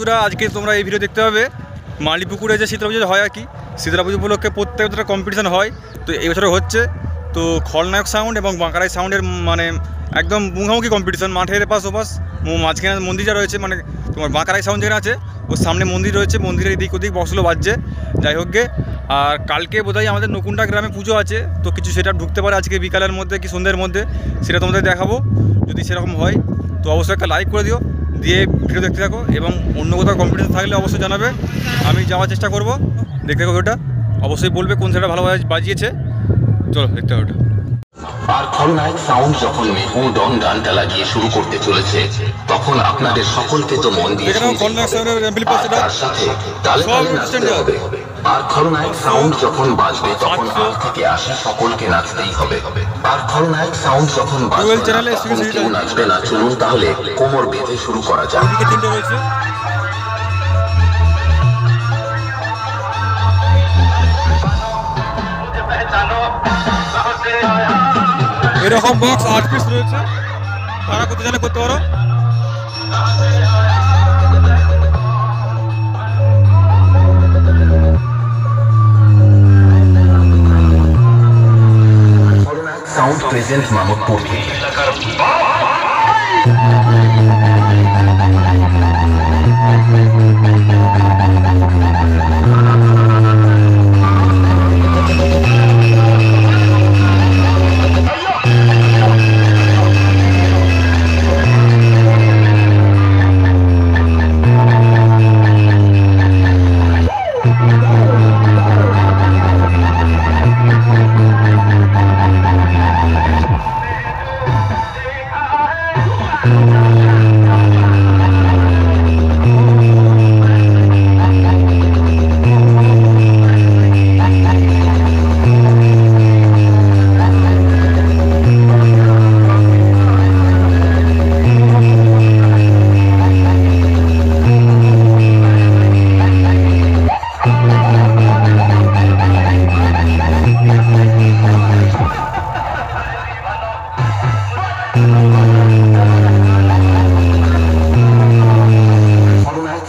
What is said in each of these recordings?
বন্ধুরা, আজকে তোমরা এই ভিডিও দেখতে পাবে মালিপুকুরে যে শীতলা পুজো হয় আর কি। শীতলা পুজো উপলক্ষে প্রত্যেক বছর কম্পিটিশান হয়, তো এই বছরে হচ্ছে। তো খলনায়ক সাউন্ড এবং বাঁকড়াই সাউন্ডের মানে একদম মুখোমুখি কম্পিটিশান। মাঠের এপাশ ওপাশ মাঝখানে মন্দিরটা রয়েছে, মানে তোমার বাঁকড়াই সাউন্ড যেখানে আছে ওর সামনে মন্দির রয়েছে, মন্দিরের এদিক ওদিক বক্সগুলো বাজছে। যাই হোক গে, আর কালকে বোধহয় আমাদের নকুন্ডা গ্রামে পুজো আছে, তো কিছু সেটা ঢুকতে পারে আজকে বিকালের মধ্যে কি সন্ধ্যের মধ্যে, সেটা তোমাদের দেখাবো। যদি সেরকম হয় তো অবশ্যই একটা লাইক করে দিও, দিয়ে ভিডিও দেখতে থাকো। এবং অন্য কোথাও কম্পিটিশন থাকলে অবশ্যই জানাবে, আমি যাওয়ার চেষ্টা করব। দেখতে থাকো ওটা, অবশ্যই বলবে কোন সেটা ভালো বাজিয়েছে। চলো দেখতে হবে ওটা। আর খলনায়ক সাউন্ড যখন মেহু ডন গানটা লাগিয়ে শুরু করতে চলেছে, তখন আপনাদের সকলকে তো মন দিয়ে তার সাথে তালে তালে নাচতে হবে। আর খলনায়ক সাউন্ড যখন বাজবে তখন আগ থেকে আসা সকলকে নাচতেই হবে। আর খলনায়ক সাউন্ড যখন বাজবে তখন কেউ নাচবে না। চলুন তাহলে কোমর বেঁধে শুরু করা যাক। এরকম বক্স 8 পিস রয়েছে, তারা করতে জানে করতে পারো। সাউন্ড প্রেজেন্ট মামুদপুর থেকে।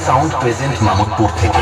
সাউন্ড প্রেজেন্ট মামুদপুর থেকে।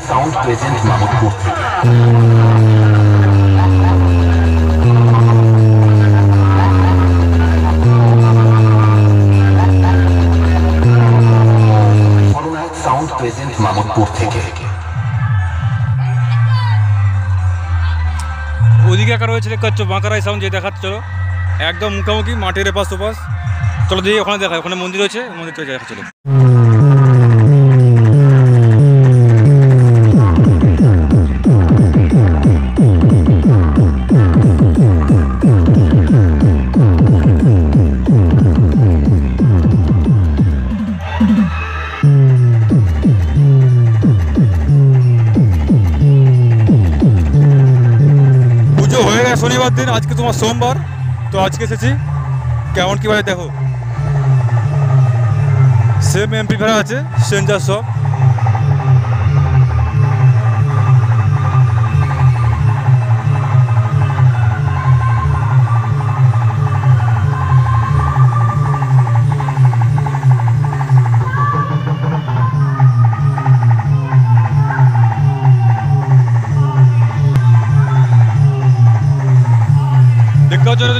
সাউন্ড প্রেজেন্ট মামুদপুর থেকে। সাউন্ড প্রেজেন্ট মামুদপুর থেকে। ওদিকে একা রয়েছে দেখতে পাচ্ছ বাঁকড়াই সাউন্ড, যে দেখাচ্ছ চলো একদম মুখোমুখি মাঠের এপাশ ওপাশ। চলো দিয়ে ওখানে দেখায়, ওখানে মন্দির রয়েছে, মন্দিরটা দেখা চলো। শনিবার দিন, আজকে তোমার সোমবার, তো আজকে এসেছি। কেমন কী ভাবে দেখো, সেম এমপি ভাড়া আছে, সেঞ্জার সব।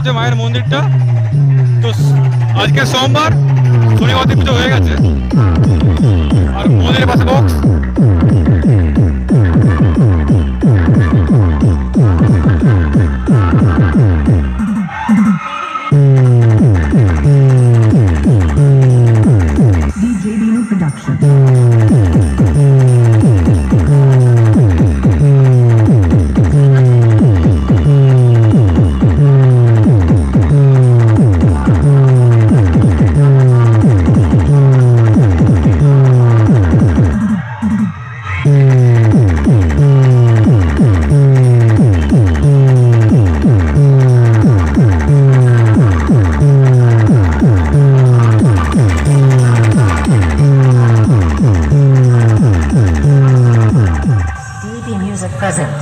হচ্ছে মায়ের মন্দিরটা। তো আজকে সোমবার, শনিবার পুজো হয়ে গেছে, আর মন্দিরের পাশে বক্স। DB Music present.